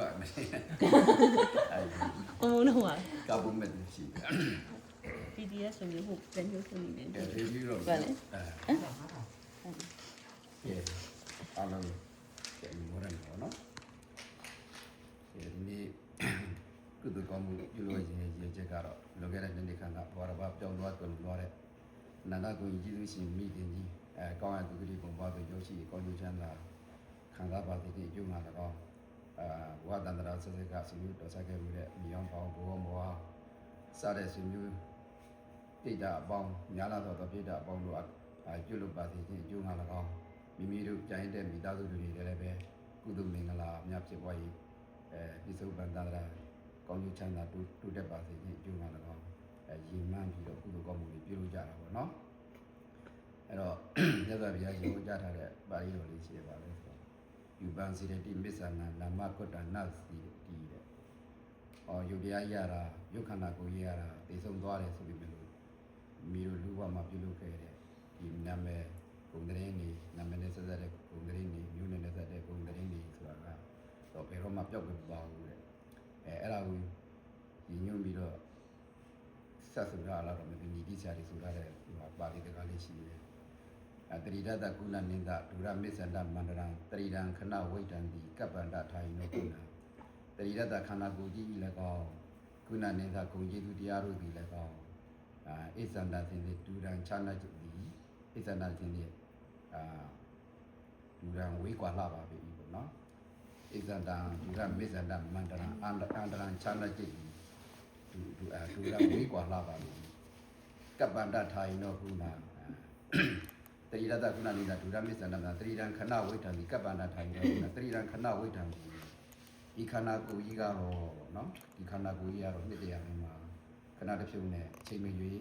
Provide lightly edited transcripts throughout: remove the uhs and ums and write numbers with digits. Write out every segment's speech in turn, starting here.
got me. Oh no, Couple minutes. PDS ဆိုမျိုးဟုတ်ပြန်ပြောဆိုနေတယ် Review of Vale. Yeah. I know. Get more than one, no? Yeah, me. Good to come with you, you check out. Look at it, then they can up. What about John Watson? Nana going to see meeting. Go and do the bomb, Yoshi, go to Chandler. Can't have about the young man at all. What under us as a gas, you to second with it, beyond Bomb, Saturday, you. တိတာအပေါင်းညာလာတော့ပြတာအပေါင်းတို့ကျွတ်လို့ပါသေးခြင်းအကျိုးငါ၎င်းမိမိတို့ကြိုင်တဲ့မိသားစုတွေလည်းပဲကုသိုလ်မင်္ဂလာအများဖြစ်ပွားရေးပြစ္ဆုတ်ပန်သာရာကောင်းကျိုးချမ်းသာတိုးတက်ပါစေခြင်းအကျိုးငါ၎င်းရည်မှန်းပြီးတော့ကုသိုလ်ကောင်းမှုတွေပြုလုပ်ကြတာပေါ့နော်အဲ့တော့မြတ်စွာဘုရားရှင်ဟောကြားထားတဲ့ပါဠိတော်လေးရှိပါလေဆိုတော့ယူပန်စီရတိမစ္ဆာနာနာမကုတ္တနာစီတီတဲ့ယုတ်တရားရတာယုတ်ခန္ဓာကိုယ်ရတာသိဆုံးသွားတယ်ဆိုပြီးမျိုးမီလိုလူဘဝမှာပြုလုပ်ခဲ့တဲ့ဒီနာမည်ဂုဏ်သတင်းတွေနာမည်နဲ့ဆက်သက်တဲ့ဂုဏ်သတင်းတွေမျိုးနဲ့ဆက်သက်တဲ့ဂုဏ်သတင်းတွေဆိုတာကတော့ဘယ်တော့မှပျောက်ကွယ်မသွားဘူးတဲ့အဲ့ဒါကိုညီညွတ်ပြီးတော့ဆက်ဆိုတာလာတော့မသိညီတိဆရာတွေဆိုတာတဲ့ဒီမှာပါဠိတကားလေးရှိတယ်တရိဒတကုလနိန္ဒဒုရမစ္ဆန္ဒမန္တရံတရိဒံခဏဝိတံတိကပ္ပန္တထာယိနောကုဏတရိဒတခန္ဓာကိုယ်ကြီးလည်းကောင်းကုဏနိန္ဒဂုဏ်ကျေးဇူးတရားတို့ဒီလည်းကောင်းဣဇန္တာသင်္ဒူရန်ချာနာจิตဒီဣဇန္တာသင်္ဒဒူရန်ဝေးကွာလာပါပြီပေါ့နော်ဣဇန္တာဒူရန်မေဇန္တာမန္တရံအန္တရံချာနာจิตဒီဒူရန်ဝေးကွာလာပါပြီကပ္ပန္တထာယိနောကုဏတရိရတကုဏနိဒဒူရမေဇန္တာတရိရန်ခဏဝိတံဒီကပ္ပန္တထာယိနောကုဏတရိရန်ခဏဝိတံဒီခန္ဓာကိုယ်ကြီးကတော့နော်ဒီခန္ဓာကိုယ်ကြီးကတော့နှစ်တရားမှာခဏတစ်ဖြုံနဲ့အချိန်မရွေး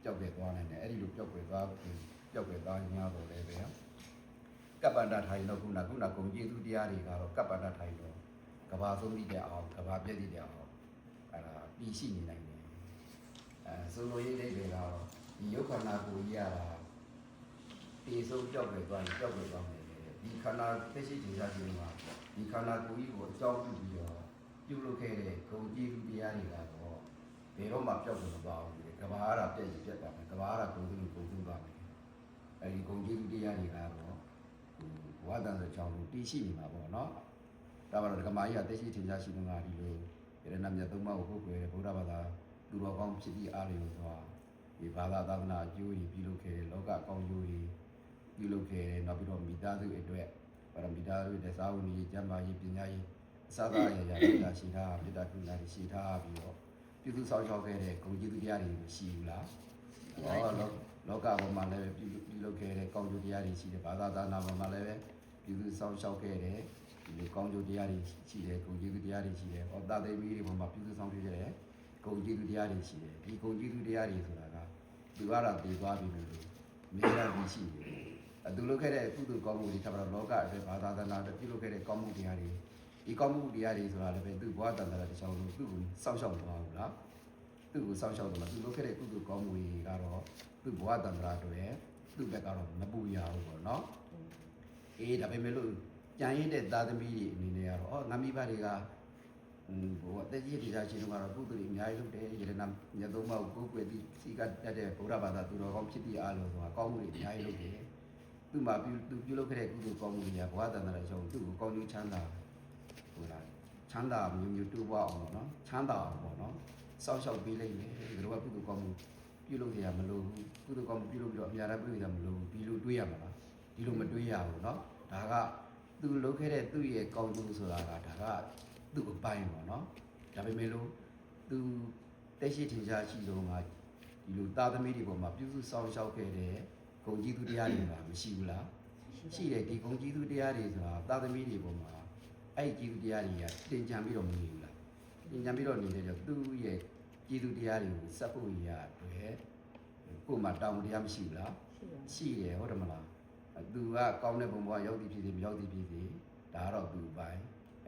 ကြောက်ပြဲသွားနိုင်တယ်အဲ့ဒီလိုကြောက်ပြဲသွားများတော့လည်းပဲကပ္ပန္တထာယိနောခုနဂုံကျေးဇူးတရားတွေကတော့ကပ္ပန္တထာယိနောကဘာဆုံးပြီးတဲ့အောင်ကဘာပြည့်တဲ့အောင်အဲ့ဒါပြီးရှိနေနိုင်တယ်ဆိုလိုရင်းလေးတွေကတော့ဒီယုတ်ခန္ဓာကိုယ်ကြီးရတာတေဆုံးကြောက်ပြဲသွားရင်ကြောက်ပြဲသွားမယ်ဒီခန္ဓာသိရှိတရားတွေမှာဒီခန္ဓာကိုယ်ကြီးကိုအကြောင်းပြုပြီးတော့ပြုလုပ်ခဲ့တဲ့ဂုံကျေးဇူးတရားတွေကတော့ဘယ်တော့မှပျောက်မသွားဘူးကဘာအားပြည့်ပြတ်သွားမယ်ကဘာအားဂုံသူဂုံသူသွားမယ်အဲဒီဂုံကျေးဇူးတရားတွေကတော့ဝါဒန်ဆိုကြောင့်လို့တည်ရှိနေမှာပေါ့နော်ဒါပါတော့ဓမ္မကြီးကသိရှိထင်ရှားရှိနေတာဒီလိုရဏမြတ်သုံးပါးကိုပုဂ္ဂိုလ်ရဲ့ဗုဒ္ဓဘာသာသူတော်ကောင်းဖြစ်ပြီးအားလျော်စွာဒီဘာသာသာသနာအကျိုးတွေပြုလုပ်ခဲ့တဲ့လောကကောင်းကျိုးတွေပြုလုပ်ခဲ့တဲ့နောက်ပြီးတော့မိသားစုအတွက်ဗရမိသားစုတဲ့စာဝန်ကြီးကျမ်းမာရေးပညာရေးအစသာရရာရှိတာမေတ္တာကုဏတွေရှိထားပြီးတော့ပြုစုဆောင်ရှောက်ခဲ့တဲ့ဂုဏ်ကျေးဇူးတရားတွေရှိဘူးလားလောကပေါ်မှာလည်းပြုလုပ်ခဲ့တဲ့ကောင်းကျိုးတရားတွေရှိတယ်ဘာသာသာနာပေါ်မှာလည်းပြုစုဆောင်ရှောက်ခဲ့တဲ့ဒီကောင်းကျိုးတရားတွေရှိတယ်ဂုဏ်ကျေးဇူးတရားတွေရှိတယ်ဟောတာသိမီးတွေပေါ်မှာပြုစုဆောင်ခဲ့တဲ့ဂုဏ်ကျေးဇူးတရားတွေရှိတယ်ဒီဂုဏ်ကျေးဇူးတရားတွေဆိုတာကဒီဘာသာပြေသွားပြီလို့မြင်ရပြီးရှိတယ်သူလုပ်ခဲ့တဲ့ကုသိုလ်ကောင်းမှုတွေထပ်ပြီးတော့လောကအတွက်ဘာသာသာနာအတွက်ပြုလုပ်ခဲ့တဲ့ကောင်းမှုတရားတွေဒီကောင်းမှုတရားတွေဆိုတာလည်းပဲသူ့ဘဝတန်တရာတစ်ချောင်းလို့သူ့ကိုစောင့်ရှောက်သွားဘူးလားသူ့ကိုစောင့်ရှောက်တော့သူလုပ်ခဲ့တဲ့ကုသိုလ်ကောင်းမှုတွေကတော့သူ့ဘဝတန်တရာတွေသူ့ဘက်ကတော့မပူရဘူးပေါ့နော်ဒါပေမဲ့လို့ကြံရည်တဲ့သားသမီးတွေအနေနဲ့ကတော့ငါမိဘတွေကဘဝတကြီးတရားရှင်တို့ကတော့ကုသိုလ်တွေအများကြီးလုပ်တယ်ယရဏမြတ်သုံးပါးကိုကိုးကွယ်ပြီးစီကတတ်တဲ့ဗုဒ္ဓဘာသာသူတော်ကောင်းဖြစ်ပြီးအားလုံးဆိုတာကောင်းမှုတွေအများကြီးလုပ်တယ်သူ့မှာပြုလုပ်ခဲ့တဲ့ကုသိုလ်ကောင်းမှုတွေကဘဝတန်တရာကြောင့်သူ့ကိုကောင်းကျိုးချမ်းသာဟုတ်လားချမ်းသာမျိုးတိုးပွားအောင်နော်ချမ်းသာအောင်ပေါ့နော်စောင့်ရှောက်ပေးလိုက်မယ်ဒီလိုကကုသိုလ်ကောင်းမှုပြုလုပ်ရမလို့ကုသိုလ်ကောင်းမှုပြုလုပ်ပြီးတော့အများအားပြုလုပ်ရမလို့ဒီလိုတွေးရမှာလားဒီလိုမတွေးရဘူးနော်ဒါကသူလုပ်ခဲ့တဲ့သူ့ရဲ့ကောင်းကျိုးဆိုတာကဒါကသူ့အပိုင်းပေါ့နော်ဒါပေမဲ့လို့သူတက်ရှိထင်ရှားရှိဆုံးကဒီလိုသားသမီးတွေပေါ်မှာပြုစုစောင့်ရှောက်ခဲ့တဲ့ဂုဏ်ကြီးသူတရားတွေကမရှိဘူးလားရှိတယ်ဒီဂုဏ်ကြီးသူတရားတွေဆိုတာသားသမီးတွေပေါ်မှာအဲ့ဒီကျေးဇူးတရားတွေကတင်ကြံပြီးတော့မနေဘူးလားတင်ကြံပြီးတော့နေတဲ့ကြောင့်သူ့ရဲ့ကျေးဇူးတရားတွေကိုစပ်ဖို့ရအတွက်ကိုယ်မှာတောင်းတရားမရှိဘူးလားရှိတယ်ဟုတ်တယ်မလားသူကကောင်းတဲ့ဘုံဘဝရောက်သည်ဖြစ်စေမရောက်သည်ဖြစ်စေဒါကတော့သူ့ပိုင်း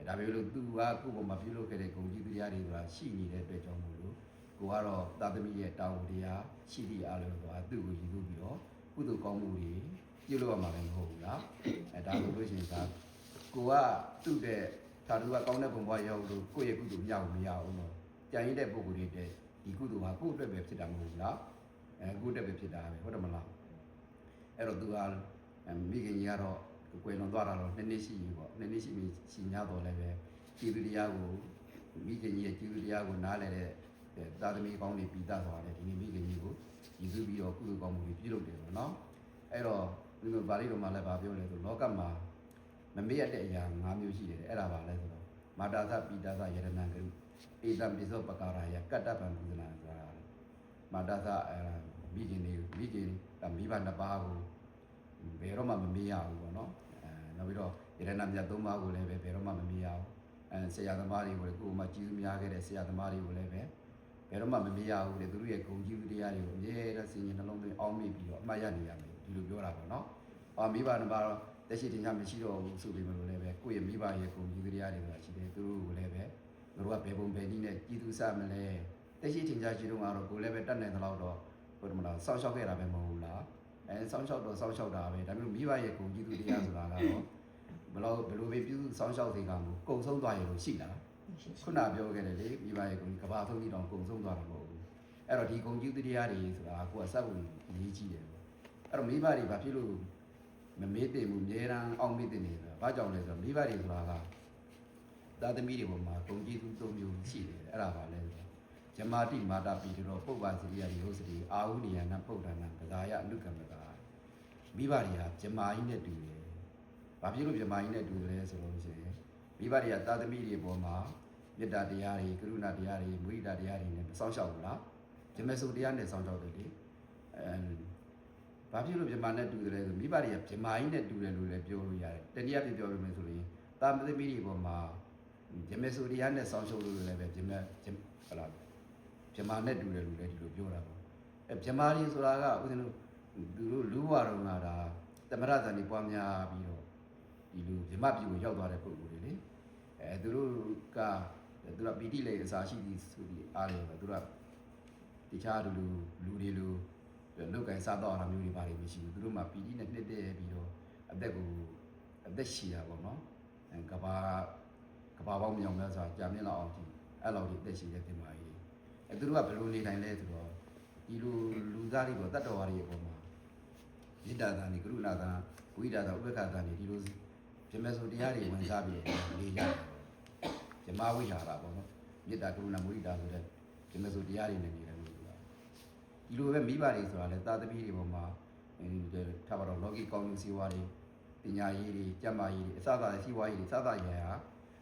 ဒါပေမဲ့လို့သူကကိုယ့်ဘုံမှာပြုလုပ်ခဲ့တဲ့ဂုဏ်ကျေးဇူးတရားတွေဆိုတာရှိနေတဲ့အတွက်ကြောင့်မို့လို့ကိုကတော့သာသမီရဲ့တောင်းတရားရှိသည့်အားလုံးဆိုတာသူ့ကိုရည်သူပြီးတော့ကုသိုလ်ကောင်းမှုတွေပြုလုပ်ရမှာလည်းမဟုတ်ဘူးလားဒါဆိုလို့ရှိရင်ဒါကိုကသူ့တဲ့ သာဓုကကောင်းတဲ့ဘုံဘဝရောက်လို့ကိုယ့်ရဲ့ကုသိုလ်မြောက်မရအောင်တော့ကြံရတဲ့ပုဂ္ဂိုလ်တွေတဲ့ဒီကုသိုလ်ဟာကိုယ့်အတွက်ပဲဖြစ်တာမဟုတ်ဘူးလားကိုယ့်အတွက်ပဲဖြစ်တာပဲဟုတ်တယ်မလားအဲ့တော့သူကမိခင်ကြီးကတော့ကွယ်လွန်သွားတာတော့နှစ်နှစ်ရှိပြီပေါ့နှစ်နှစ်ရှိများတော့လည်းပဲကျေးဇူးတရားကိုမိခင်ကြီးရဲ့ကျေးဇူးတရားကိုနားလည်တဲ့သာသမီကောင်းတွေပြီးသားသွားတယ်ဒီနေ့မိခင်ကြီးကိုရည်စူးပြီးတော့ကုသိုလ်ကောင်းမှုတွေပြုလုပ်တယ်ပေါ့နော်အဲ့တော့ဒီလိုဗာလိတော်မှာလည်းဗာပြောလဲဆိုလောကမှာမမေ့ရတဲ့အရာ၅မျိုးရှိတယ်အဲ့ဒါပါလဲဆိုတော့မာတာသပိတာသယရဏံကရုဧတံပိသောပကာရယကတ္တပံပူဇနာဆိုတာမာတာသမိခင်တွေမိခင်မိဘနှစ်ပါးကိုဘယ်တော့မှမမေ့ရဘူးပေါ့နော်နောက်ပြီးတော့ယရဏမြတ်၃ပါးကိုလည်းပဲဘယ်တော့မှမမေ့ရဘူးဆရာသမားတွေကိုလည်းကိုယ်မှကျေးဇူးများခဲ့တဲ့ဆရာသမားတွေကိုလည်းပဲဘယ်တော့မှမမေ့ရဘူးလေသူတို့ရဲ့ဂုဏ်ကြီးတရားတွေကိုအမြဲတမ်းစဉ်းကျင်နှလုံးသွင်းအောင်းမိပြီးတော့အမှတ်ရနေရမယ်ဒီလိုပြောတာပေါ့နော်မိဘနှစ်ပါးတော့တက်ရှိတင်ချမရှိတော့ဘူးဆိုပြီးမလို့လည်းပဲကိုယ့်ရဲ့မိဘရဲ့ဂုဏ်ကြီးတရားတွေဆိုတာရှိတယ်သူတို့ကိုလည်းပဲသူတို့ကဘယ်ပုံဘယ်နည်းနဲ့ကျေးဇူးစမလဲတက်ရှိတင်ချရှိတော့ကတော့ကိုယ်လည်းပဲတတ်နိုင်သလောက်တော့ဘုရားမလားစောင့်ရှောက်ခဲ့တာပဲမဟုတ်ဘူးလားစောင့်ရှောက်တော့စောင့်ရှောက်တာပဲဒါမျိုးမိဘရဲ့ဂုဏ်ကြီးတရားဆိုတာကတော့ဘယ်လိုပဲပြုစောင့်ရှောက်စေကမှုကုံဆုံးသွားရလို့ရှိလားခုနပြောခဲ့တယ်လေမိဘရဲ့ဂုဏ်ကဘာဆုံးပြီးတော့ကုံဆုံးသွားတာမဟုတ်ဘူးအဲ့တော့ဒီဂုဏ်ကြီးတရားတွေဆိုတာကိုယ်ကစက်ဝင်အရေးကြီးတယ်အဲ့တော့မိဘတွေဘာဖြစ်လို့မမေ့တင်ဘူးအများရန်အောင်မေ့တင်နေတာဘာကြောင့်လဲဆိုတော့မိဘတွေဆိုတာကသာသမီတွေပေါ်မှာဂုဏ်ကြီးသူ၃မျိုးရှိတယ်အဲ့ဒါပါလဲဆိုတော့ဇမာတိမာတာပိတောပုပ္ပါစီရိယဒီဟုတ်စီအာဟုနိယနာပုဒ္ဒနာပဇာယအနုကမ္မတာမိဘတွေကဇမာကြီးနဲ့တူတယ်ဘာဖြစ်လို့ဇမာကြီးနဲ့တူတယ်ဆိုလို့ရှိရင်မိဘတွေကသာသမီတွေပေါ်မှာမေတ္တာတရားတွေကရုဏာတရားတွေမုဒိတာတရားတွေနဲ့စောင့်ရှောက်ဘူးလားဇမေစုတရားနဲ့စောင့်ရှောက်တယ်လေဘာဖြစ်လို့ဇမာနဲ့တူတယ်လဲဆိုမိဘတွေကဇမာကြီးနဲ့တူတယ်လို့လည်းပြောလို့ရတယ်တနည်းအားဖြင့်ပြောလို့မယ်ဆိုရင်သာသမီတွေပေါ်မှာဇမေစုတရားနဲ့စောင့်ရှောက်လို့လည်းပဲဇမာနဲ့တူတယ်လို့လည်းဒီလိုပြောတာပေါ့ဇမာတွေဆိုတာကဦးဇင်းတို့သူတို့လူဘဝတော်ကဒါသမရဇန်ကြီးပွားများပြီးတော့ဒီလိုဇမပြည်ကိုရောက်သွားတဲ့ပုဂ္ဂိုလ်တွေလေသူတို့ကပီတိလေအစာရှိသည်ဆိုပြီးအားတယ်သူတို့ကတခြားလူတွေလိုလောက်ကင်စားတော့တာမျိုးတွေပါတယ်မရှိဘူးသူတို့မှပီတိနဲ့နှစ်သက်ပြီးတော့အသက်ရှည်တာပေါ့နော်ကဘာပေါင်းမြောင်များစွာကြာမြင့်လောက်အောင်ဒီအဲ့လောက်ဒီအသက်ရှည်တဲ့တင်ပါကြီးသူတို့ကဘယ်လိုနေနိုင်လဲဆိုတော့ဒီလိုလူသားတွေပေါ့တတ္တဝါတွေအပေါ်မှာမေတ္တာသံဒီကရုဏာသံဝိဒ္ဓသံဥပက္ခသံဒီလိုဇမေဆိုတရားတွေဝင်စားပြီးနေကြတယ်ဇမဝိဟာရပေါ့နော်မေတ္တာကရုဏာမုဒိတာဆိုတဲ့ဇမေဆိုတရားတွေနဲ့နေတယ်လို့ပြောတာဒီလိုပဲမိဘတွေဆိုတာလဲသာသမီတွေပေါ်မှာထားပါတော့လောကီကောင်းကျိုးစီးပွားတွေပညာရေးတွေကျန်းမာရေးတွေအစအသာစီးပွားရေးတွေစသဖြင့်ဟာ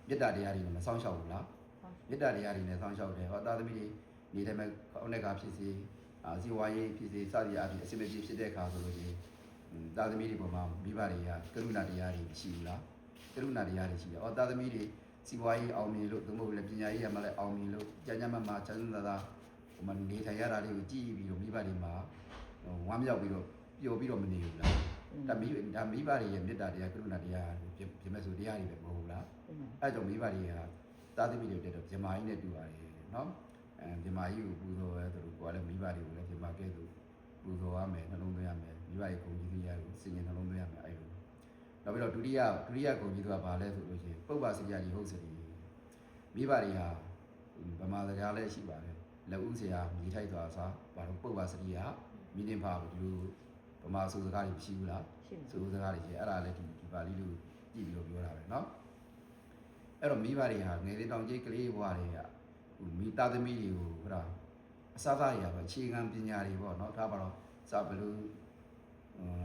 မေတ္တာတရားတွေနဲ့မဆောင်ရှောက်ဘူးလားမေတ္တာတရားတွေနဲ့ဆောင်ရှောက်တယ်ဟောသာသမီတွေနေတဲ့မဲ့အောက်နဲ့ကဖြစ်စီစီဝါရေးဖြစ်စီစသည်အဖြစ်အစိမပြေဖြစ်တဲ့အခါဆိုလို့ရှိရင်သာသမီတွေပေါ်မှာမိဘတွေကကရုဏာတရားတွေရှိဘူးလားကရုဏာတရားတွေရှိတယ်။သာသမီတွေစီဝါရေးအောင်မြင်လို့သို့မဟုတ်လည်းပညာရေးရမှလည်းအောင်မြင်လို့ကျမ်းမာချမ်းသာသာဟိုမှာနေထိုင်ရတာလေးကိုကြည့်ပြီးတော့မိဘတွေမှာဝမ်းမြောက်ပြီးတော့ပျော်ပြီးတော့မနေဘူးလား။ဒါမိဘတွေရဲ့မေတ္တာတရားကရုဏာတရားပြမဲ့ဆိုတရားတွေပဲမဟုတ်ဘူးလား။အဲကြောင့်မိဘတွေကသာသမီတွေတက်တော့ဇမာကြီးနဲ့တူပါတယ်နော်။ဇမာကြီးကိုပူဇော်ရဲဆိုတော့ကိုယ်လည်းမိဘတွေကိုလည်းဇမာကဲဆိုပူဇော်ရမယ်နှလုံးသွင်းရမယ်မိဘရဲ့ဂုဏ်ကြီးတရားကိုစဉ်းကျင်နှလုံးသွင်းရမယ်အဲ့လိုနောက်ပြီးတော့ဒုတိယဂုဏ်ကြီးကဘာလဲဆိုလို့ရှိရင်ပုပ္ပါစရိယဒီဟုတ်စရိမိဘတွေဟာဗမာစကားလည်းရှိပါတယ်လက်ဦးဆရာမြေထိုက်သွားစားဘာလို့ပုပ္ပါစရိယမိနင်းဖာဒီလိုဗမာဆိုစကားတွေမရှိဘူးလားဆိုစကားတွေရှိအဲ့ဒါလည်းဒီပါဠိလိုကြည့်ပြီးတော့ပြောတာပဲเนาะအဲ့တော့မိဘတွေဟာငယ်လေးတောင်ကြီးကလေးဘွားတွေကမိသားသမီးတွေကိုဟုတ်လားအစသားရပါအခြေခံပညာတွေပေါ့เนาะဒါပါတော့စဘလို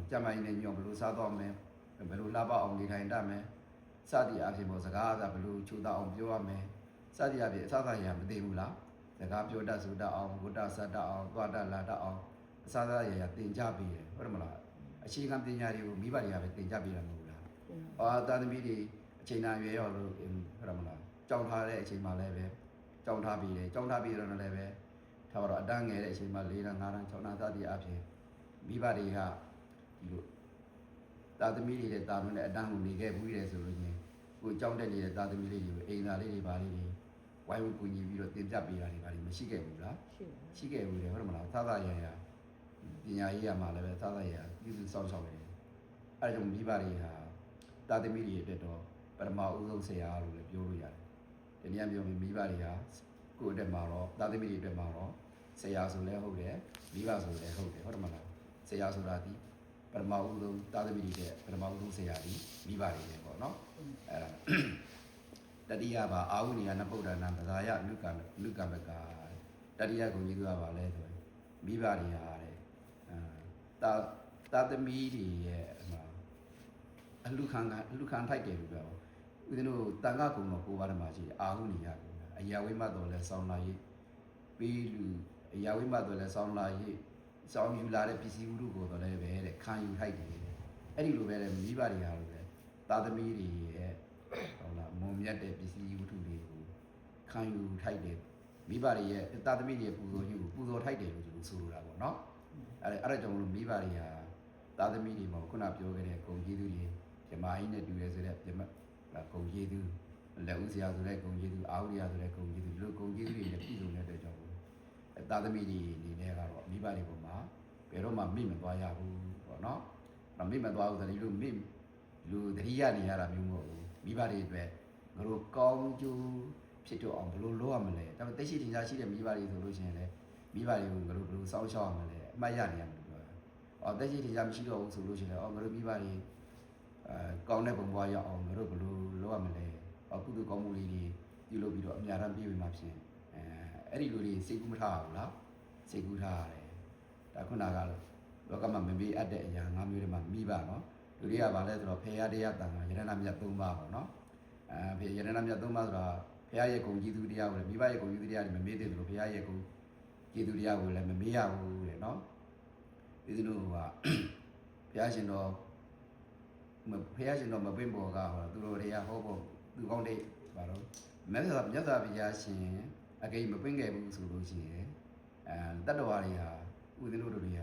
့ကြမ်းမိုင်းနဲ့ညောဘလို့စားတော့မယ်ဘလို့လှပအောင်နေထိုင်တတ်မယ်စသည်အဖြစ်ပေါ့စကားအစားဘလို့ချူတာအောင်ပြောရမယ်စသည်အဖြစ်အစသားရမသိဘူးလားစကားပြောတတ်ဆိုတတ်အောင်ဝတ္တစတတ်အောင်သွားတတ်လာတတ်အောင်အစသားရသင်ကြပေးတယ်ဟုတ်တယ်မလားအခြေခံပညာတွေကိုမိဘတွေကပဲသင်ကြပေးတာမဟုတ်လားသာသမီတွေအချိန်နာရွယ်ရောက်လို့ဟုတ်တယ်မလားကြောင်ထားတဲ့အချိန်မှလည်းပဲကြောင်ထားပြီးတယ်ကြောင်ထားပြီးတော့လည်းပဲထားတော့အတန်းငယ်တဲ့အချိန်မှ4တန်း5တန်း6တန်းစသည်အဖြစ်မိဘတွေကဒီလိုသာသမီတွေနဲ့တာမန်နဲ့အတန်းကိုနေခဲ့ဘူးလေဆိုလို့ချင်းကိုကြောင်းတက်နေတဲ့သာသမီလေးတွေကိုအိမ်သာလေးတွေပါလေးတွေဝိုင်းဝန်းကူညီပြီးတော့တင်ပြပေးတာတွေပါလိမ့်မရှိခဲ့ဘူးလားရှိခဲ့ဘူးလေဟုတ်တယ်မလားသာသာရရပညာရေးရမှာလည်းပဲသာသာရပြုစုစောင့်ရှောက်ရတယ်အဲဒါကြောင့်မိဘတွေဟာသာသမီတွေအတွက်တော့ဘ ပထမဦးဆုံးဆရာလို့လည်းပြောလို့ရတယ်ဒီနေ့ပြောမိဘတွေဟာကိုယ့်အတွက်မှာတော့သားသမီးတွေအတွက်မှာတော့ဆရာဆိုလည်းဟုတ်တယ်မိဘဆိုလည်းဟုတ်တယ်ဟုတ်တယ်မလားဆရာဆိုတာဒီပထမဦးဆုံးသားသမီးတွေတဲ့ပထမဦးဆုံးဆရာဒီမိဘတွေပဲပေါ့နော်အဲ့ဒါတတိယပါအာဟုနိယနဗုဒ္ဓနာပဇာယလူကမကတတိယကိုကြီးသူကပါလဲဆိုရင်မိဘတွေဟာတဲ့သားသမီးတွေရဲ့အလူခံထိုက်တယ်လို့ပြောဦးဇင်းတို့တန်ခါကုံတော်ကိုပါဓမာရှိအာဟုနိယအရာဝိမတ်တော်လဲဆောင်းလာရေးပေးလူအရာဝိမတ်တော်လဲဆောင်းလာရေးဆောင်းယူလာတဲ့ပစ္စည်းဥဒုကိုတော်လဲပဲတဲ့ခံယူထိုက်တယ်အဲ့ဒီလိုပဲတဲ့မိဘတွေဟာလို့ပဲသားသမီးတွေရဲ့ဟုတ်လားမုံမြတ်တဲ့ပစ္စည်းဥဒုတွေကိုခံယူထိုက်တယ်မိဘတွေရဲ့သားသမီးတွေပူဇော်ကြီးကိုပူဇော်ထိုက်တယ်လို့ဆိုလိုတာပေါ့နော်အဲ့ဒါကြောင့်မလို့မိဘတွေဟာသားသမီးတွေမှာခုနပြောခဲ့တဲ့ဂုံကျေးဇူးတွေဓမ္မကြီးနဲ့တူရဲဆိုတဲ့ဓမ္မဂုံကျေးဇူးလက်ဦးဆရာဆိုတဲ့ဂုံကျေးဇူးအာဟုရဆိုတဲ့ဂုံကျေးဇူးဒီလိုဂုံကျေးဇူးတွေနဲ့ပြည်စုံတဲ့အတွက်ကြောင့်သားသမီးတွေအနေနဲ့ကတော့မိဘတွေပေါ်မှာဘယ်တော့မှမိမသွားရဘူးပေါ့နော်မိမသွားဘူးဆိုတော့ဒီလိုလူတတိယနေရတာမျိုးမဟုတ်ဘူးမိဘတွေအတွက်ငါတို့ကောင်းကျိုးဖြစ်တော့အောင်ဘယ်လိုလုပ်ရမလဲဒါပေမဲ့သိရှိတင်ရှားရှိတဲ့မိဘတွေဆိုလို့ရှိရင်လည်းမိဘတွေကိုငါတို့ဘယ်လိုစောင့်ရှောက်ရမလဲအမှတ်ရနေရမယ်လို့ပြောတာသိရှိတင်ရှားမရှိတော့ဘူးဆိုလို့ရှိရင်လည်းငါတို့မိဘတွေကောင်းတဲ့ဘုံဘွားရအောင်ငါတို့ဘယ်လိုလုပ်ရမလဲကုသိုလ်ကောင်းမှုလေးတွေပြုလုပ်ပြီးတော့အများအားပြည့်ဝမှာဖြစ်အဲ့ဒီလူတွေစိတ်ကူးမထားဘူးလားစိတ်ကူးထားရတယ်ဒါခုနကလောကမှာမမေးအပ်တဲ့အရာ၅မျိုးတွေမှာမိပါနော်လူတွေကဘာလဲဆိုတော့ဖေရတရားတန်ခါယရဏမြတ်၃ပါးပေါ့နော်ဖေယရဏမြတ်၃ပါးဆိုတာဖေရရဲ့ဂုဏ်ကျေးဇူးတရားကိုလည်းမိဘရဲ့ဂုဏ်ကျေးဇူးတရားတွေမမေးသေးသလိုဖေရရဲ့ဂုဏ်ကျေးဇူးတရားကိုလည်းမမေးရဘူးတဲ့နော်ဒီလိုကဘုရားရှင်တော်မပင့်ပေါ်ကဟောသူတို့တွေကဟောဖို့သူကောင်းတဲ့ဘာလို့မြတ်စွာဘုရားရှင်အကိမပင့်ခဲ့ဘူးဆိုလို့ရှိရင်တတ္တဝါတွေဟာဥဒိနုတို့တွေဟ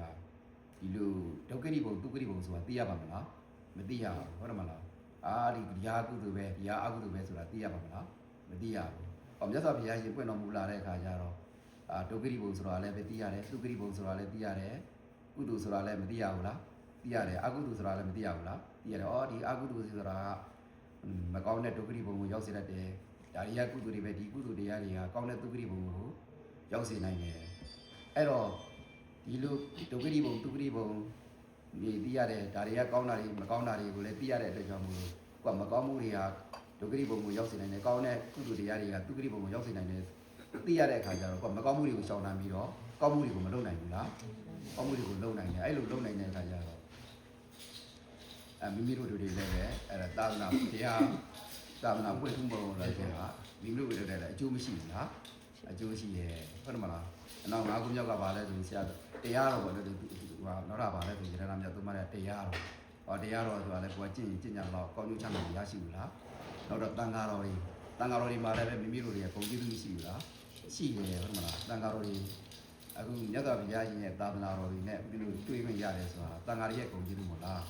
ာဒီလိုဒုက္ခရိဘုံဒုက္ခရိဘုံဆိုတာသိရပါမလားမသိရဘူးဟုတ်တယ်မလားဒီတရားကုသိုလ်ပဲတရားအကုသိုလ်ပဲဆိုတာသိရပါမလားမသိရဘူးမြတ်စွာဘုရားရှင်ပွင့်တော်မူလာတဲ့အခါကျတော့ဒုက္ခရိဘုံဆိုတာလည်းပဲသိရတယ်ဒုက္ခရိဘုံဆိုတာလည်းသိရတယ်ကုသိုလ်ဆိုတာလည်းမသိရဘူးလားသိရတယ်အကုသိုလ်ဆိုတာလည်းမသိရဘူးလားသိရတယ်ဒီအကုသိုလ်ဆိုတာကမကောင်းတဲ့ဒုက္ခရိဘုံကိုရောက်စေတတ်တယ်ဒါရီယကုသိုလ်တွေပဲဒီကုသိုလ်တရားတွေကကောင်းတဲ့ဒုက္ခရိဘုံကိုရောက်စေနိုင်တယ်အဲ့တော့ဒီလိုဒုက္ခရိဘုံဒုက္ခရိဘုံဒီသိရတဲ့ဒါတွေကကောင်းတာတွေမကောင်းတာတွေကိုလည်းသိရတဲ့အတွက်ကြောင့်မို့လို့မကောင်းမှုတွေဟာဒုက္ခရိဘုံကိုရောက်စေနိုင်တယ်ကောင်းတဲ့ကုသိုလ်တရားတွေကဒုက္ခရိဘုံကိုရောက်စေနိုင်တယ်သိရတဲ့အခါကျတော့မကောင်းမှုတွေကိုရှောင်နိုင်ပြီးတော့ကောင်းမှုတွေကိုမလုပ်နိုင်ဘူးလားကောင်းမှုတွေကိုလုပ်နိုင်တယ်အဲ့လိုလုပ်နိုင်တဲ့အခါကျတော့မိမိတို့တွေလည်းပဲအဲ့ဒါသာသနာတရားသာသနာပွင့်ထူးပုံလာခြင်းဟာမိမိတို့တွေလည်းအကျိုးမရှိဘူးလားအကျိုးရှိရဲ့ဟုတ်တယ်မလားနောက်၅ခုမြောက်ကပါလဲဆိုဆရာတရားတော်ပေါ့လေနောက်တာပါလဲဆိုရတနာမြတ်သုံးပါးတဲ့တရားတော်တရားတော်ဆိုတာလဲကိုယ်ကကျင့်ကြံတော့ကောင်းကျိုးချမ်းသာရရှိဘူးလားနောက်တော့တန်ဃာတော်တွေမှာလည်းပဲမိမိတို့တွေကဂုဏ်ကျေးဇူးမရှိဘူးလားရှိတယ်ဟုတ်မလားတန်ဃာတော်တွေအခုမြတ်စွာဘုရားရှင်ရဲ့သာသနာတော်တွေနဲ့ဦးဇင်းတို့တွေ့ခွင့်ရတယ်ဆိုတာတန်ဃာရဲ့ဂုဏ်ကျေးဇူးမဟုတ်လား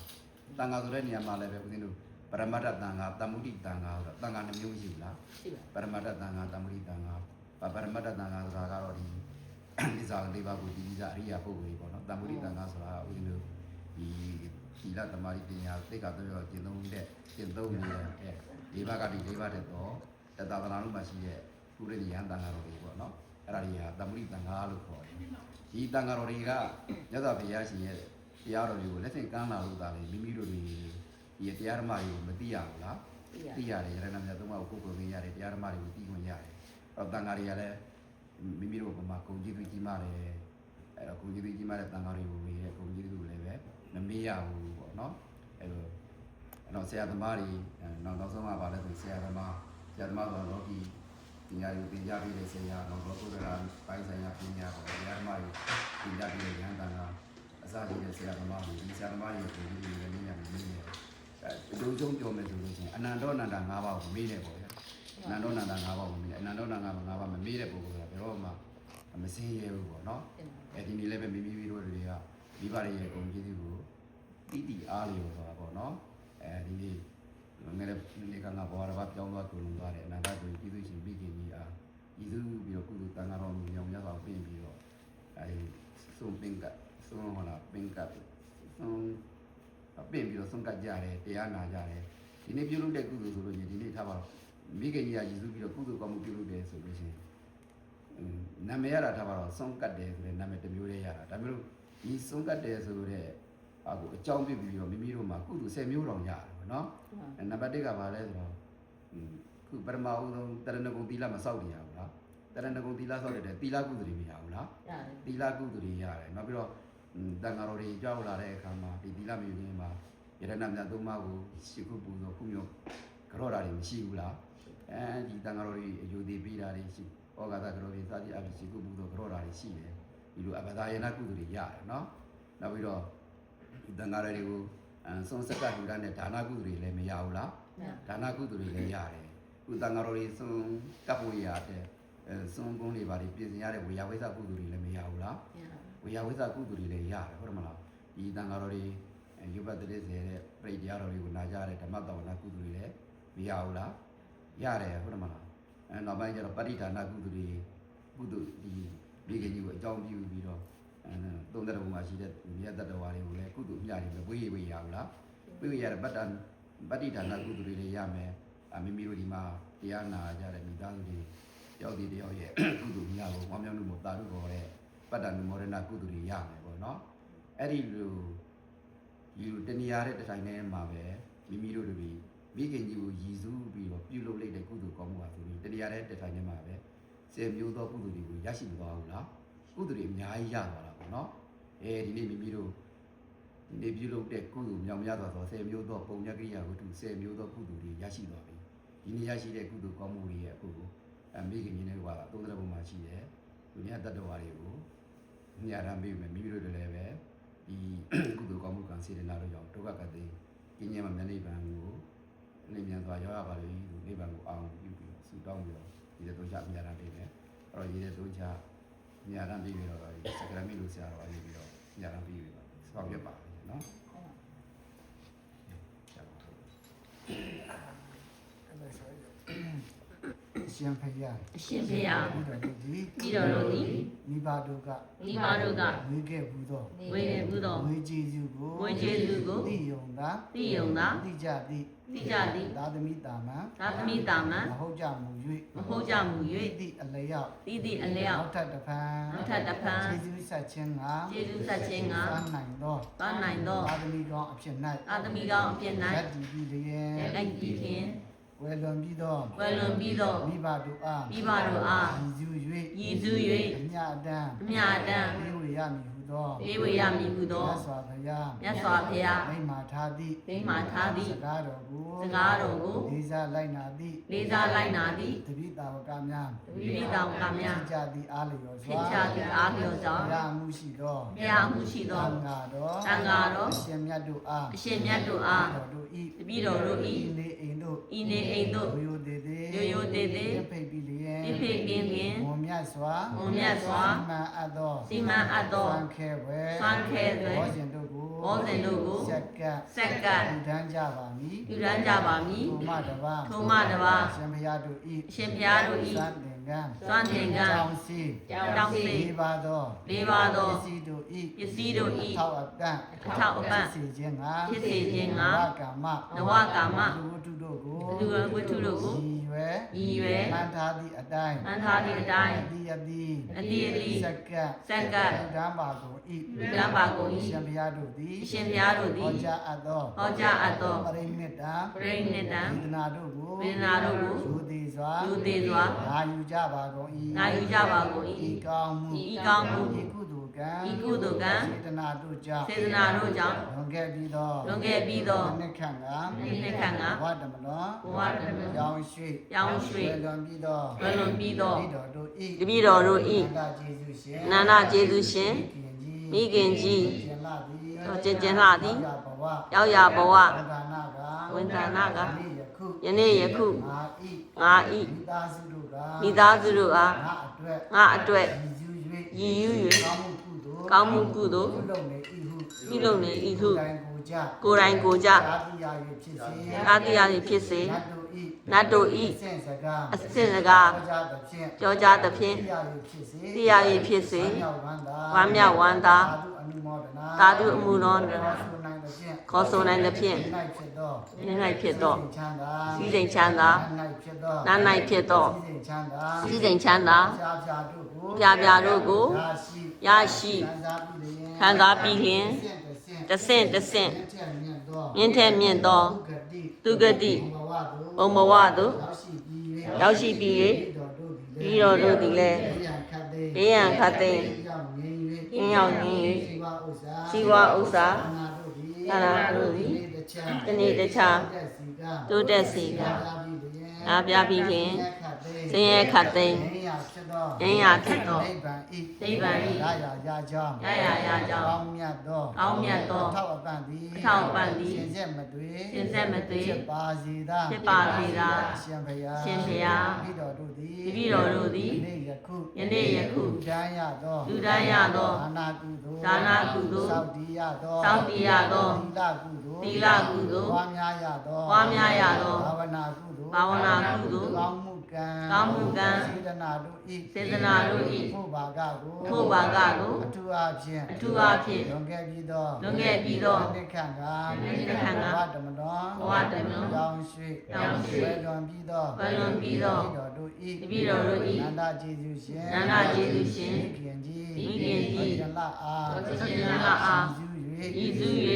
တန်ဃာဆိုတဲ့နေရာမှာလည်းပဲဦးဇင်းတို့ပရမတ္တတန်ဃာတမ္မုဒိတန်ဃာဆိုတော့တန်ဃာနှမျိုးရှိဘူးလားရှိပါပရမတ္တတန်ဃာတမ္မုဒိတန်ဃာပရမတ္တတန်ဃာဆိုတာကတော့ဒီဣဇာလေးပါးကိုဒီဣဇာအရိယာပုဂ္ဂိုလ်ကြီးပေါ့နော်တမ္မုဒိတန်ဃာဆိုတာဦးဇင်းတို့ဒီလသမารိပညာသိက္ခာ၃ရောကျင့်သုံးနေတဲ့၄ပါးကဒီ၄ပါးတဲ့တော့သာသနာ့လုံးမှာရှိတဲ့ကုရိယံတန်ဃာတော်တွေပေါ့နော်အဲ့ဒါတွေဟာတမ္မုဒိတန်ဃာလို့ခေါ်တယ်ဒီတန်ဃာတော်တွေကမြတ်စွာဘုရားရှင်ရဲ့တရားတော်တွေကိုလက်ဆင့်ကမ်းလာလို့ဒါလေမိမိတို့တွေဒီတရားဓမ္မတွေကိုမသိရဘူးလားသိရတယ်ရတနာမြတ်သုံးပါးကိုကိုယ်ကိုယ်ရတယ်တရားဓမ္မတွေကိုသိခွင့်ရတယ်အဲ့တော့တန်ဃာတွေကလည်းမိမိတို့ဘုမှာဂုဏ်ကျေးဇူးကြီးမားတယ်အဲ့တော့ဂုဏ်ကျေးဇူးကြီးမားတဲ့တန်ဃာတွေကိုဝေတဲ့ဂုဏ်ကျေးဇူးကိုလည်းပဲမမေ့ရဘူးပေါ့နော်အဲ့တော့ဆရာသမားတွေနောက်ဆုံးကပါလဲဆိုဆရာသမားဆိုတော့လောကီပညာယူသင်ကြားပေးတဲ့ဆရာနောက်တော့ကိုယ်ကပိုင်းဆိုင်ရာပညာပေါ့တရားဓမ္မတွေသင်ကြားပေးတဲ့ဉာဏ်တန်ခါအစရှိတဲ့ဆရာသမားတွေဒီဆရာသမားတွေကိုဒီလိုလည်းမြင်ရတယ်အတူချုံပြောမယ်ဆိုလို့ရှိရင်အနန္တောအနန္တ၅ပါးကိုမေးတယ်ပေါ့ဗျာအနန္တောအနန္တ၅ပါးကိုမေးတယ်အနန္တောအနန္တ၅ပါးမမေးတဲ့ပုဂ္ဂိုလ်ကဘယ်တော့မှမစင်းရဲဘူးပေါ့နော်ဒီနေ့လည်းပဲမိမိတို့တွေကမိဘတွေရဲ့ဂုဏ်ကျေးဇူးကိုတိအားလျော်ဆိုတာပေါ့နော်ဒီနေ့ငယ်လေးကငါဘဝတစ်ပါးပြောင်းသွားတူလုံသွားတယ်အနာဂတ်ကိုကျေးဇူးရှင်ပြီးခင်ကြီးအားဤသူပြီးတော့ကုသိုလ်တန်ခါတော်မူမြောင်မြတ်စွာပြင်ပြီးတော့ဆုံးပင်ကဆုံးဟောလာပင်ကဆုံးပင်ပြီးတော့ဆုံးကကြတယ်တရားနာကြတယ်တ ဒီနေ့ပြုလုပ်တဲ့ကုသိုလ်ဆိုလို့ရှိရင်ဒီနေ့ထားပါတော့မိခင်ကြီးကရည်စူးပြီးတော့ကုသိုလ်ကောင်းမှုပြုလုပ်တယ်ဆိုလို့ရှိရင်နာမည်ရတာထားပါတော့ဆုံးကတ်တယ်ဆိုတဲ့နာမည်တစ်မျိုးလေးရတာဒါမျိုးလို့ဒီဆုံးကတ်တယ်ဆိုတဲ့အခုအကြောင်းပြပြီးတော့မိမိတို့မှာကုသိုလ်10မျိုးတောင်ရတယ်ပေါ့နော်နံပါတ်1ကဘာလဲဆိုတော့ခုပရမအုံဆုံးတရဏဂုံသီလမစောက်နေရဘူးလားတရဏဂုံသီလစောက်တဲ့သီလကုသိုလ်တွေမရဘူးလားသီလကုသိုလ်တွေရတယ်နောက်ပြီးတော့တန်ဃာတော်တွေကြောက်လာတဲ့အခါမှာဒီသီလမျိုးရင်းမှာယရဏမြတ်သုံးပါးကိုရှိခုပူဇော်ခုမျိုးကြောတာတွေမရှိဘူးလားအဲဒီတန်ဃာတော်တွေအယူသေးပေးတာတွေရှိဩဃာတကြောတွေစသည်အဖြစ်ရှိခုပူဇော်ကြောတာတွေရှိတယ်ဒီလိုအပဒါယနာကုသိုလ်တွေရတယ်နော်နောက်ပြီးတော့တန်ဃာတော်တွေကိုဆုံးစက်ကလူတန်းနဲ့ဒါနကုသိုလ်တွေလည်းမရဘူးလားဒါနကုသိုလ်တွေလည်းရတယ်ခုတန်ဃာတော်တွေဆုံးကပ်ဖို့ရတဲ့ဆုံးကုန်းတွေပါတွေပြင်ဆင်ရတဲ့ဝေယဝိသကုသိုလ်တွေလည်းမရဘူးလားဝေယဝိသကုသိုလ်တွေလည်းရတယ်ဟုတ်တယ်မလားဒီတန်ဃာတော်တွေရုပ်ပတ်တဲ့စေတဲ့ပြိတရားတော်တွေကိုနာကြတဲ့ဓမ္မတော်နာကုသိုလ်တွေလည်းမရဘူးလားရတယ်ဟုတ်တယ်မလားနောက်ပိုင်းကျတော့ပဋိဌာနာကုသိုလ်တွေကုသိုလ်ဒီမိခင်ကြီးကိုအကြောင်းပြုပြီးတော့သုံးတဲ့ဘုံမှာရှိတဲ့မြတ်တတော်ဝါတွေကိုလည်းကုသိုလ်မြတ်တွေပဲဝေးရရဘူးလားဝေးရတဲ့ပဋိဌာနာကုသိုလ်တွေလည်းရမယ်မိမိတို့ဒီမှာတရားနာကြတဲ့မိသားစုတွေရောက်တည်တယောက်ရဲ့ကုသိုလ်မြတ်ကိုဝမ်းမြောက်မှုမတာလို့ခေါ်တဲ့ပတ္တနုမောရဏကုသိုလ်တွေရမယ်ပေါ့နော်အဲ့ဒီလိုယူတဏှာတဲ့တိုင်ထဲမှာပဲမိမိတို့တွေမိခင်ကြီးကိုရည်စူးပြီးတော့ပြုလုပ်လိုက်တဲ့ကုသိုလ်ကောင်းမှုဟာဆိုပြီးတဏှာတဲ့တိုင်ထဲမှာပဲ10မျိုးသောကုသိုလ်တွေကိုရရှိသွားဘူးလားကုသိုလ်တွေအများကြီးရသွားတာပေါ့နော်ဒီနေ့မိမိတို့ဒီနေ့ပြုလုပ်တဲ့ကုသိုလ်မြောင်များစွာသော10မျိုးသောပုံညကိရိယာဝတ္ထု10မျိုးသောကုသိုလ်တွေရရှိသွားပြီဒီနေ့ရရှိတဲ့ကုသိုလ်ကောင်းမှုတွေရဲ့အခုမိခင်ကြီးနဲ့ကသုံးတဲ့ဘုံမှာရှိတယ်သူများတတ္တဝါတွေကိုညရမ်းပေးမယ်မိမိတို့လည်းပဲဒီကုသိုလ်ကောင်းမှုကံစေတနာတို့ကြောင့်ဒုက္ခကတိကျင်းကျင်းမှနိဗ္ဗာန်ကိုနိဗ္ဗာန်သွားရောက်ရပါလိမ့်လို့နိဗ္ဗာန်ကိုအောင်ပြုပြီးဆုတောင်းပြီးတော့ဒီတဲ့သုံးချညရမ်းပေးမယ်အဲ့တော့ဒီတဲ့သုံးချညရမ်းပေးပြီးတော့စကရမီလို့ဆရာတော်အရေးပြီးတော့ညရမ်းပေးပြီးပါဆောက်ရပါမယ်နော်ရှင်ဖယား အရှင်ဖေယ ပြီးတော့တို့သည် ပြီးတော့တို့သည် မိဘတို့က မိဘတို့က ဝေခဲ့ဘူးသော ဝေခဲ့ဘူးသော ဝေကျေစုကို ဝေကျေစုကို သိယုံသာ သိယုံသာ သိကြသည် သိကြသည် သာသမီတာမန် သာသမီတာမန် မဟုတ်ကြမူ မဟုတ်ကြမူ ၍ ၍ သည့်အလျောက် သီးသည့်အလျောက် နောက်ထပ်တစ်ဖန် နောက်ထပ်တစ်ဖန် ကျေးဇူးဆက်ခြင်းက ကျေးဇူးဆက်ခြင်းက သာနိုင်သော သွားနိုင်သော သာသမီကောင်းအဖြစ် သာသမီကောင်းအဖြစ် ၌ ၌ လက်တည်ပြီးလျင် လိုက်ပြီးဖြင့် ဝယ်လွန်ပြီးသော ဝယ်လွန်ပြီးသော မိဘတို့အား မိဘတို့အား ရည်စူး ရည်စူး ၍ ၍ အမြတ်တမ်း အမြတ်တမ်း ပေးဝေရမည်ဟုသော ပေးဝေရမည်ဟုသော မြတ်စွာဘုရား မြတ်စွာဘုရား မိန့်မာထားသည့် သိမှထားသည့် စကားတော်ကို စကားတော်ကို လေးစားလိုက်နာသည့် လေးစားလိုက်နာသည့် တပိတာဝကများ တပိတောင်ကများ ဖြစ်ကြသည့်အားလျော်စွာ ဖြစ်ကြသည့်အားလျော်စွာ ဘုရားမှုရှိသော ဘုရားမှုရှိသော သံဃာတော် သံဃာတော် အရှင်မြတ်တို့အား အရှင်မြတ်တို့အား တော်တို့ဤ တပည့်တော်တို့၏ ဤနေအိမ်တို့ ဤနေအိမ်တို့ ရိုးသေးသေး ရိုးသေးသေး ပြဖိတ်ပြီးလျင် ပြဖိတ်ပြီးလျင် ဝန်မြတ်စွာ ဝန်မြတ်စွာ စီမံအပ်သော စီမံအပ်သော စွမ်းခဲဝဲ စွမ်းခဲဝဲ ဘောဇင်တို့ကို ဘောဇင်တို့ကို စက္ကပ် စက္ကပ် ထူထမ်းကြပါမည် ပြုရန်ကြပါမည် ထိုမှတပါ ထိုမှတပါး ရှင်ဘုရားတို့ဤ အရှင်ဘုရားတို့၏ သံသင်္ကန်း စွမ်းသင်္ကန်း တောင်းစီ တောင်းစီ လေးပါသော လေးပါသော ပစ္စည်းတို့ဤ ပစ္စည်းတို့၏ ထောက်အပံ့ အထောက်အပံ့ ဖြစ်စေခြင်းငါ ဖြစ်စေခြင်းငါ နဝကာမ နဝကာမ လူဝတ္ထုတို့ကို လူဝတ္ထုတို့ကို ရည်ရွယ် ရည်ရွယ် မှန်ထားသည့်အတိုင်း မှန်ထားသည့်အတိုင်း အတိအတိ အတိအတိ စက္ကပ် စက္ကပ် ထူထမ်းပါကုန်ဤ ထူထမ်းပါကုန်၏ ရှင်ဘုရားတို့သည် အရှင်ဘုရားတို့သည် ဟောကြားအပ်သော ဟောကြားအပ်သော ပရိနိတ္တ ပရိနိတ္တံ ဝေဒနာတို့ကို ဝေဒနာတို့ကို ယူသည်စွာ ယူသည်စွာ ငါယူကြပါကုန်၏ ငါယူကြပါကုန် ဤ ၏ ကောင်းမှု ဤကောင်းမှု ဤကုသိုလ်ကံ ဤကုသိုလ်ကံ စေတနာတို့ကြောင့် စေတနာတို့ကြောင့် လွန်ခဲ့ပြီးသော လွန်ခဲ့ပြီးသော နှစ်ခန့်က နှစ်ခန့်က ဘဝတမလွန် ဘဝတမလွန် ရောင်ရွှေ ရောင်ရွှေ လွန်ပြီးသော လွန်ပြီးသော ဤတော်တို့ဤ တပည့်တော်တို့၏ နန္ဒကျေးဇူးရှင် နန္ဒကျေးဇူးရှင် မိခင်ကြီး ကျင်လာသည် ကျင်လာသည် ရောက်ရဘဝ ရောက်ရဘဝ ဝန်ဌာနက ဝန်ဌာနက ယနေ့ယခု ငါ ငါ ၏ ဤမိသားစုတို့က မိသားစုတို့အား ငါအတွက် ငါအတွက် ရည်ယူ ရည်ယူ၍ ၍ ကောင်းမှုကုသိုလ် ပြုလုပ်နေဤဟု ပြုလုပ်နေ၏ဟု ကိုယ်တိုင်ကိုယ်ကြ ကိုယ်တိုင်ကိုယ်ကြ သာတိယာ၍ဖြစ်စေ အာတိယာသည်ဖြစ်စေ နတ်တို့၏ နတ်တို့ဤ အစင်စကား အစင်စကား ကြောကြားသဖြင့် ကြောကြားသဖြင့် တရားရည်ဖြစ်စေ တရားရည်ဖြစ်စေ ဝမ်းမြောက်ဝမ်းသာ ဝမ်းမြောက်ဝမ်းသာ သာဓုအနုမောဒနာ သာဓုအမှုတော် ခေါ်ဆိုနိုင်သဖြင့် ခေါ်ဆိုနိုင်သဖြင့် ၌ဖြစ်သော နိ၌ဖြစ်သော ချမ်းသာ စည်းစိမ်ချမ်းသာ ၌ဖြစ်သော နာ၌ဖြစ်သော စည်းစိမ်ချမ်းသာ စည်းစိမ်ချမ်းသာ ဖြာဖြာတို့ကို ပြပြတို့ကို ရရှိ ခံစားပြီးလျှင် တဆင့်တဆင့် မြင့်ထက်မြင့်သော သူဂတိ ဘုံဘဝသို့ ရောက်ရှိပြီး၍ ပြီးတော်တို့သည်လည်း ဘေးရန်ခတ်သိမ်း ကင်းရောက်နေ၍ စီဝါဥစ္စာ သာနာတို့သည် တနေ့တခြား တိုးတက်စေက အားပြပြီးလျှင်ဆင်းရဲခတ်သိမ်း ရင်းရဖြစ်သော နိဗ္ဗာန်၏ ရရာရာကြောင်း ရရာရာကြောင်း ကောင်းမြတ်သော ကောင်းမြတ်သော အထောက်အပံ့သည် အထောက်အပံ့သည် ရှင်ဆက်မသွေ ရှင်ဆက်မသွေ ဖြစ်ပါစေသာ ဖြစ်ပါစေသာ ရှင်ဘုရား ရှင်ဘုရား ပြီးတော်တို့သည် တပည့်တော်တို့သည် ယနေ့ယခု ယနေ့ယခု လူတန်းရသော လူတန်းရသော ဒါနာကုသိုလ် ဒါနကုသိုလ် စောင့်တည်ရသော စောင့်တည်ရသော သီလကုသိုလ် သီလကုသိုလ် ပွားများရသော ပွားများရသော ဘာဝနာကုသိုလ် ဘာဝနာကုသိုလ် ကောင်းမှုကံ ကောင်းမှုကံ စေတနာတို့ဤ စေတနာတို့၏ ဖို့ဘာကကို ထို့ဘာကကို အထူးအားဖြင့် အထူးအားဖြင့် လွန်ခဲ့ပြီးသော လွန်ခဲ့ပြီးသော နိခန့်က နိခန့်က ဘဝတမတော် ဘဝတမတော် ရောင်းရွှေ ရောင်းရွှေ ဝယ်လွန်ပြီးသော ဝယ်လွန်ပြီးသော တပည့်တော်တို့ဤ တပည့်တော်တို့၏ နန္ဒကျေးဇူးရှင် နန္ဒကျေးဇူးရှင် မိခင်ကြီး မိခင်ကြီး ဗုဒ္ဓလအား ဗုဒ္ဓလအား ဤစု၍ ဤစု၍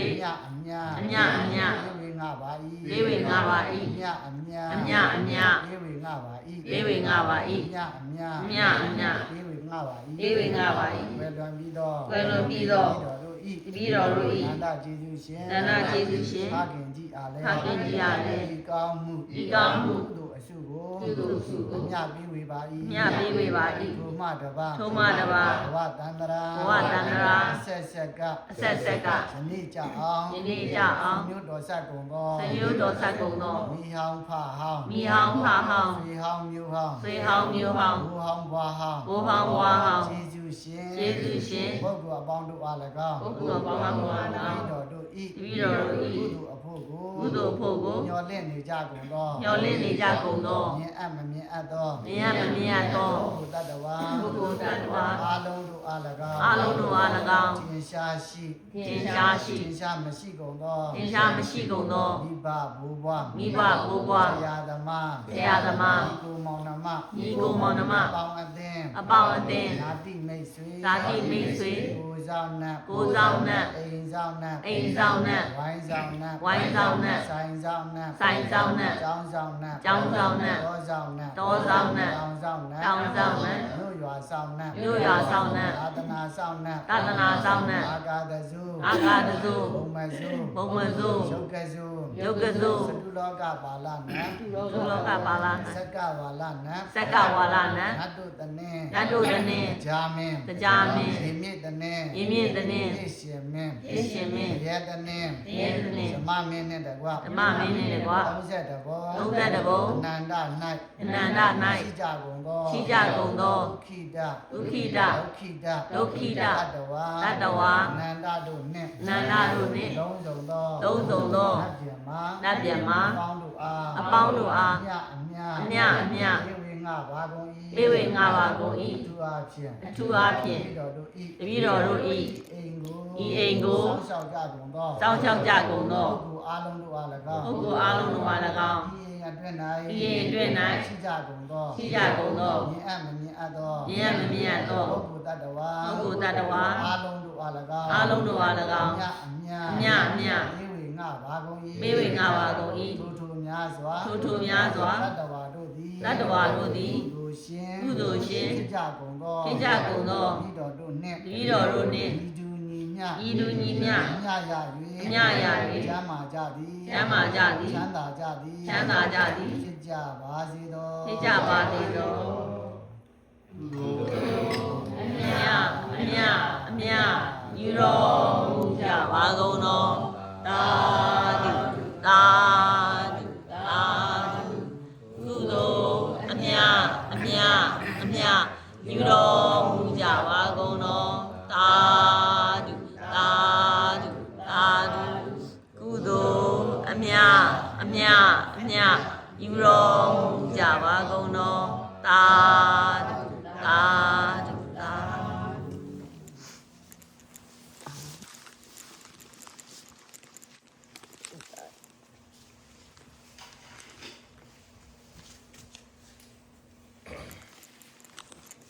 အမြ အမြအမြ လေးဝေငါပါ၏ လေးဝေငါပါ၏ အမြအမြ အမြအမြ လေးဝေငါပါ၏ လေးဝေငါပါ၏ အမြအမြ အမြအမြ လေးဝေငါပါ၏ လေးဝေငါပါ၏ ဝယ်လွန်ပြီးသော ဝယ်လွန်ပြီးသော တပည့်တော်တို့ဤ တပည့်တော်တို့၏ နန္ဒကျေးဇူးရှင် နန္ဒကျေးဇူးရှင် ဖခင်ကြီးအားလည်း ဖခင်ကြီးအားလည်း ဤကောင်းမှု ဤကောင်းမှု ကုသိုလ်အစုကို ကုသိုလ်အစုကို မြပေးဝေပါ၏ မြပေးဝေပါ၏ ထိုမှတပါ ထိုမှတပါး ဘဝတန္တရာ ဘဝတန္တရာ အဆက်ဆက်က အဆက်ဆက်က ယနေ့ကြအောင် ယနေ့ကြအောင် မြို့တော်ဆက်ကုန်သော သမျိုးတော်ဆက်ကုန်သော မိဟောင်းဖဟောင်း မိဟောင်းဖဟောင်း ဆွေဟောင်းမျိုးဟောင်း ဆွေဟောင်းမျိုးဟောင်း ဘိုးဟောင်းဘွားဟောင်း ဘိုးဟောင်းဘွားဟောင်း ကျေးဇူးရှင် ကျေးဇူးရှင် ဘုရားအပေါင်းတို့အား၎င်း ဘုရားအပေါင်းတို့အား၎င်း တပည့်တော်တို့ဤ တပည့်တော်တို့၏ ကုသိုလ်အဖို့ကို ကုသိုလ်အဖို့ကို ညှော်လင့်နေကြကုန်သော မျှော်လင့်နေကြကုန်သော မြင်အပ်မမြင်အပ်သော မြင်ရမမြင်ရသော ဘုဒ္ဓတဝါ ပုဂ္ဂိုလ်တ attva အားလုံးတို့အား၎င်း အားလုံးတို့အား၎င်း သင်ရှားရှိ သင်ရှားရှိ သင်ရှားမရှိကုန်သော သင်ရှားမရှိကုန်သော မိဘဘိုးဘွား မိဘဘိုးဘွား ဆရာသမား ဆရာသမား ညီကိုမောင်နှမ ညီကိုမောင်နှမ အပေါင်းအသင်း အပေါင်းအသင်း ဇာတိမိတ်ဆွေ ဇာတိမိတ်ဆွေ ကိုယ်ဆောင်နှံ့ ကိုယ်ဆောင်နှံ့ အိမ်ဆောင်နှံ့ အိမ်ဆောင်နှံ့ ဝိုင်းဆောင်နှံ့ ဝိုင်းဆောင်နှံ့ ဆိုင်ဆောင်နှံ့ ဆိုင်ဆောင်နှံ့ ကျောင်းဆောင်နှံ့ ကျောင်းဆောင်နှံ့ တောဆောင်နှံ့ တောဆောင်နှံ့ တောင်ဆောင်နှံ့ တောင်ဆောင်နှံ့ မြို့ရွာဆောင်နှံ့ မြို့ရွာဆောင်နှံ့ သာသနာဆောင်နှံ့ သာသနာဆောင်နှံ့ အာကာသစု အာကာသစု ဘုံမစု ဘုံမစု ယုတ်ကစု ယုတ်ကစု သတုလောကပါဠနံ ဒုလောကပါဠနံ သက်ကဝါလနံ စက္ကဝါလနံ နတ်တုတနင်း နတ်တို့တနှင့် ဂျာမင်း တရားမင်း ရေမြင့်တနင်း ရင်းမြင့်တနှင့် ရေရှင်မင်း ရရှင်မင်း ရဲတနင်း ရဲတနှင့် ဓမ္မမင်းနဲ့တကွ ဓမ္မမင်းနှင့်တကွ 30ဘော 30ဘော အနန္တ၌ အနန္တ၌ ရှိကြကုန်သော ရှိကြကုန်သော ဒုက္ခိတ ဒုက္ခိတ ဒုက္ခိတ ဒုက္ခိတ တတ္တဝါ တတ္တဝါ အနန္တတို့နှင့် အနန္တတို့နှင့် လုံးစုံသော လုံးစုံသော နတ်ပြန်မှာ နတ်ပြန်မှာ အပေါင်းတို့အား အပေါင်းတို့အား အမြအမြ အမြအမြ ဧဝေငါဘာကုန်၏ ဧဝေငါပါကုန်၏ သူအားဖြင့် အထူးအားဖြင့် တပည့်တော်တို့၏ တပည့်တော်တို့၏ အိမ်ကို ဤအိမ်ကို စောင့်ရှောက်ကြကုန်သော စောင့်ရှောက်ကြကုန်သော ပုဂ္ဂိုလ်အားလုံးတို့အား၎င်း ပုဂ္ဂိုလ်အားလုံးတို့အား၎င်း ဤအိမ်အတွင်း ဤအိမ်အတွင်း၌ ရှိကြကုန်သော ရှိကြကုန်သော မြင်အပ်မမြင်အပ်သော မြင်ရမမြင်ရသော ပုဂ္ဂိုလ်တ attva ပုဂ္ဂိုလ်တ attva အားလုံးတို့အား၎င်း အားလုံးတို့အား၎င်း အမြ အမြအမြ ဧဝေငါဘာကုန်၏ ဧဝေငါပါကုန်၏ ထိုထိုများစွာ ထိုထိုများစွာ တ attva တို့သည် တတ္တဝါတို့သည် ကုသိုလ်ရှင် ကုသိုလ်ရှင် ဖြစ်ကြကုန်သော ဖြစ်ကြကုန်သော ဤတော်တို့နှင့် တပည့်တော်တို့နှင့် ဤသူညီမျှ ဤသူညီမျှ အမြရ၍ အမြရ၍ ချမ်းမာကြသည် ချမ်းမာကြသည် ချမ်းသာကြသည် ချမ်းသာကြသည် ဖြစ်ကြပါစေသော ဖြစ်ကြပါစေသောအမြအမြအမြယူတော်မူကြပါကုန်သောသာဓုသာဓုသာဓုကုသိုလ်အမြအမြအမြယူတော်မူကြပါကုန်သောသာဓုသာဓုသာဓုကုသိုလ်အမြအမြအမြယူတော် သ